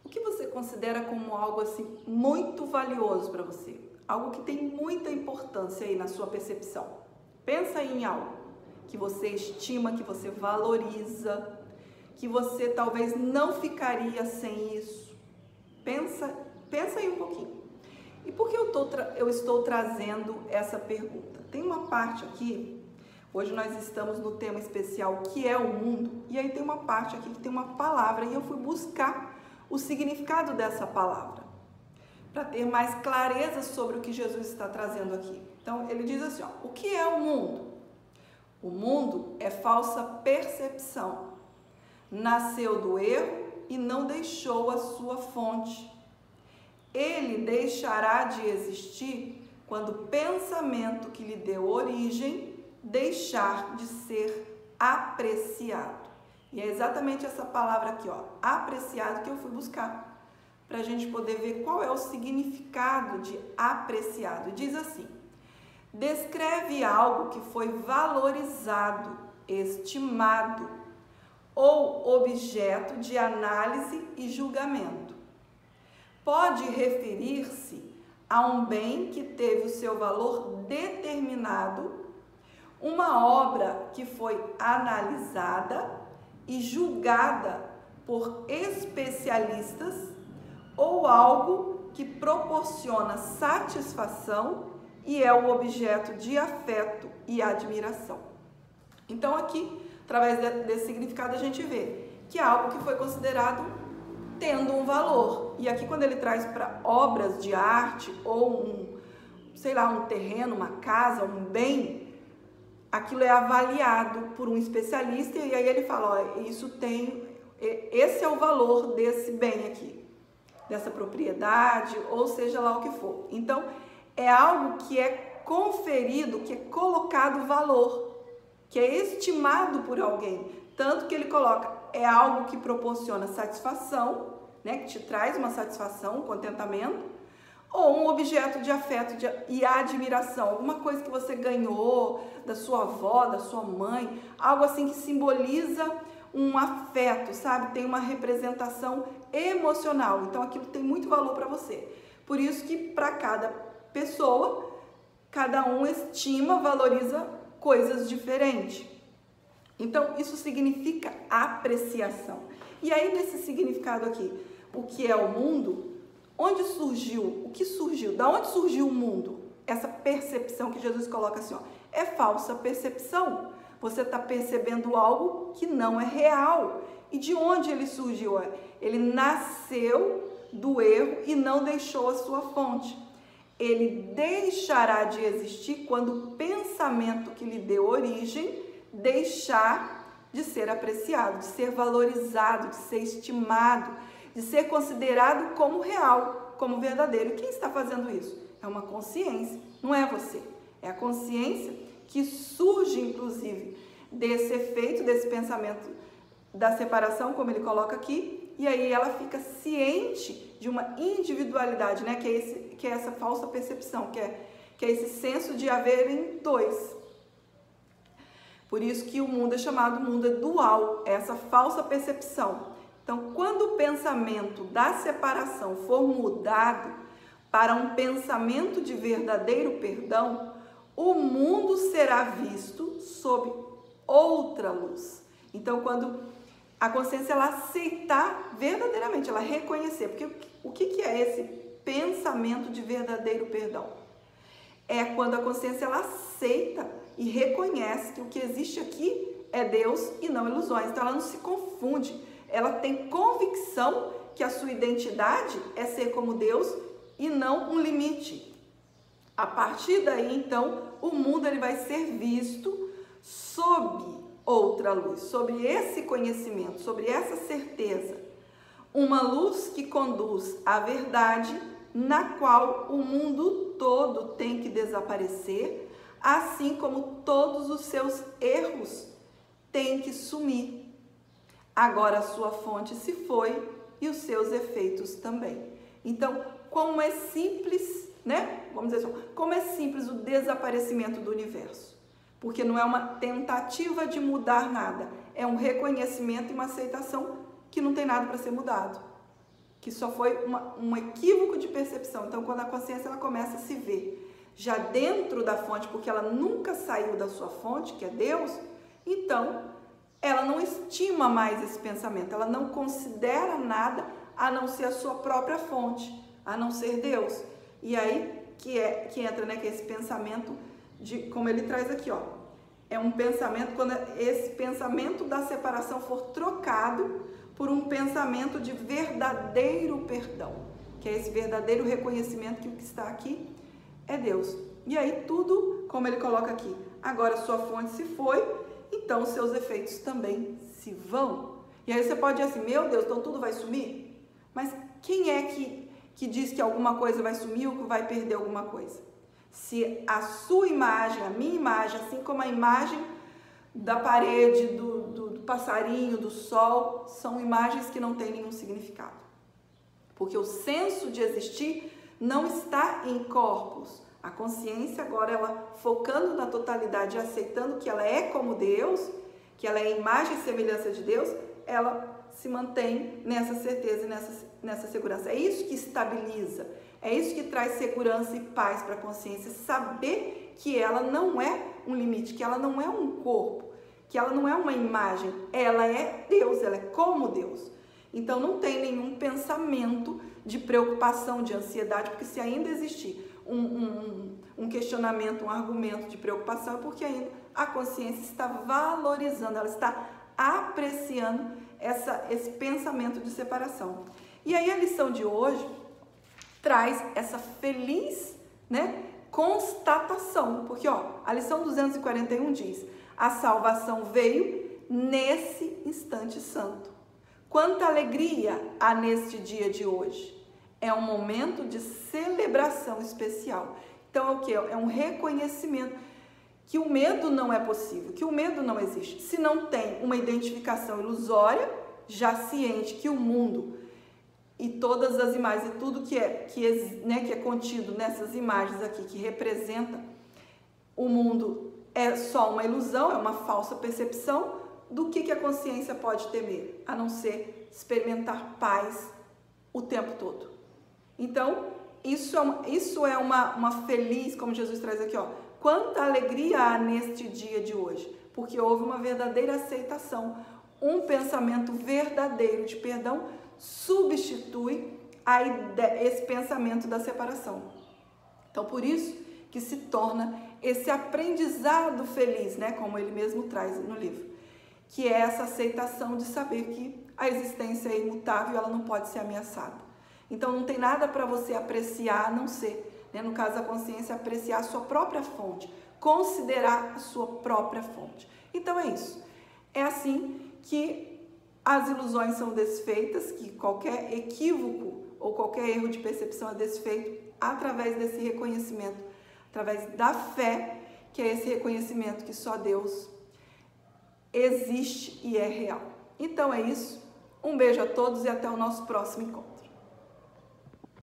O que você considera como algo assim muito valioso para você? Algo que tem muita importância aí na sua percepção. Pensa aí em algo que você estima, que você valoriza, que você talvez não ficaria sem isso. Pensa aí um pouquinho. E por que eu estou trazendo essa pergunta? Tem uma parte aqui, hoje nós estamos no tema especial que é o mundo, e aí tem uma parte aqui que tem uma palavra e eu fui buscar o significado dessa palavra, para ter mais clareza sobre o que Jesus está trazendo aqui. Então ele diz assim, ó, o que é o mundo? O mundo é falsa percepção, nasceu do erro e não deixou a sua fonte. Ele deixará de existir quando o pensamento que lhe deu origem deixar de ser apreciado. E é exatamente essa palavra aqui, ó, apreciado, que eu fui buscar, para a gente poder ver qual é o significado de apreciado. Diz assim, descreve algo que foi valorizado, estimado, ou objeto de análise e julgamento. Pode referir-se a um bem que teve o seu valor determinado, uma obra que foi analisada e julgada por especialistas ou algo que proporciona satisfação e é o objeto de afeto e admiração. Então aqui, através desse significado, a gente vê que é algo que foi considerado tendo um valor. E aqui quando ele traz para obras de arte ou um terreno, uma casa, um bem, aquilo é avaliado por um especialista e aí ele fala, olha, esse é o valor desse bem aqui, dessa propriedade, ou seja lá o que for. Então, é algo que é conferido, que é colocado valor, que é estimado por alguém, tanto que ele coloca, é algo que proporciona satisfação, né, que te traz uma satisfação, um contentamento, ou um objeto de afeto e admiração, alguma coisa que você ganhou da sua avó, da sua mãe, algo assim que simboliza um afeto, sabe? Tem uma representação emocional, então aquilo tem muito valor para você. Por isso que para cada pessoa, cada um estima, valoriza coisas diferentes. Então, isso significa apreciação. E aí, nesse significado aqui, o que é o mundo? Onde surgiu? O que surgiu? Da onde surgiu o mundo? Essa percepção que Jesus coloca assim, ó, é falsa percepção. Você está percebendo algo que não é real. E de onde ele surgiu? Ele nasceu do erro e não deixou a sua fonte. Ele deixará de existir quando o pensamento que lhe deu origem deixar de ser apreciado, de ser valorizado, de ser estimado, de ser considerado como real, como verdadeiro. E quem está fazendo isso? É uma consciência, não é você. É a consciência que surge, inclusive, desse efeito, desse pensamento da separação, como ele coloca aqui, e aí ela fica ciente de uma individualidade, né? Que é essa falsa percepção, que é esse senso de haverem dois. Por isso que o mundo é chamado mundo dual, é essa falsa percepção. Então, quando o pensamento da separação for mudado para um pensamento de verdadeiro perdão, o mundo será visto sob outra luz. Então, quando a consciência ela aceitar verdadeiramente, ela reconhecer, porque o que é esse pensamento de verdadeiro perdão? É quando a consciência ela aceita e reconhece que o que existe aqui é Deus e não ilusões. Então ela não se confunde, ela tem convicção que a sua identidade é ser como Deus e não um limite. A partir daí, então, o mundo ele vai ser visto sob outra luz, sobre esse conhecimento, sobre essa certeza. Uma luz que conduz à verdade, na qual o mundo todo tem que desaparecer, assim como todos os seus erros têm que sumir. Agora a sua fonte se foi e os seus efeitos também. Então, como é simples, né? Vamos dizer assim, como é simples o desaparecimento do universo. Porque não é uma tentativa de mudar nada, é um reconhecimento e uma aceitação que não tem nada para ser mudado. que só foi um equívoco de percepção. Então, quando a consciência ela começa a se ver já dentro da fonte, porque ela nunca saiu da sua fonte, que é Deus, então ela não estima mais esse pensamento, ela não considera nada a não ser a sua própria fonte, a não ser Deus. E aí que entra, né, que é esse pensamento de, como ele traz aqui, ó, é um pensamento, quando esse pensamento da separação for trocado por um pensamento de verdadeiro perdão, que é esse verdadeiro reconhecimento que o que está aqui é Deus. E aí tudo, como ele coloca aqui, agora sua fonte se foi, então seus efeitos também se vão. E aí você pode dizer assim, meu Deus, então tudo vai sumir? Mas quem é que diz que alguma coisa vai sumir ou que vai perder alguma coisa? Se a sua imagem, a minha imagem, assim como a imagem da parede, do passarinho, do sol, são imagens que não têm nenhum significado. Porque o senso de existir não está em corpos. A consciência agora, ela focando na totalidade, aceitando que ela é como Deus, que ela é imagem e semelhança de Deus, ela se mantém nessa certeza e nessa segurança. É isso que estabiliza, é isso que traz segurança e paz para a consciência, saber que ela não é um limite, que ela não é um corpo, que ela não é uma imagem, ela é Deus, ela é como Deus. Então não tem nenhum pensamento de preocupação, de ansiedade, porque se ainda existir um questionamento, um argumento de preocupação, é porque ainda a consciência está valorizando, ela está apreciando esse pensamento de separação. E aí a lição de hoje traz essa feliz, né, constatação, porque ó, a lição 241 diz, a salvação veio nesse instante santo. Quanta alegria há neste dia de hoje. É um momento de celebração especial. Então é o que? É um reconhecimento que o medo não é possível, que o medo não existe. Se não tem uma identificação ilusória, já ciente que o mundo e todas as imagens e tudo que é contido nessas imagens aqui, que representa o mundo, é só uma ilusão, é uma falsa percepção, do que a consciência pode temer, a não ser experimentar paz o tempo todo. Então, isso é uma feliz, como Jesus traz aqui, ó, quanta alegria há neste dia de hoje, porque houve uma verdadeira aceitação, um pensamento verdadeiro de perdão substitui esse pensamento da separação. Então, por isso que se torna esse aprendizado feliz, né, como ele mesmo traz no livro, que é essa aceitação de saber que a existência é imutável, ela não pode ser ameaçada. Então não tem nada para você apreciar, a não ser, né, no caso da consciência, apreciar a sua própria fonte, considerar a sua própria fonte. Então é isso. É assim que as ilusões são desfeitas, que qualquer equívoco ou qualquer erro de percepção é desfeito através desse reconhecimento, através da fé, que é esse reconhecimento que só Deus existe e é real. Então é isso. Um beijo a todos e até o nosso próximo encontro.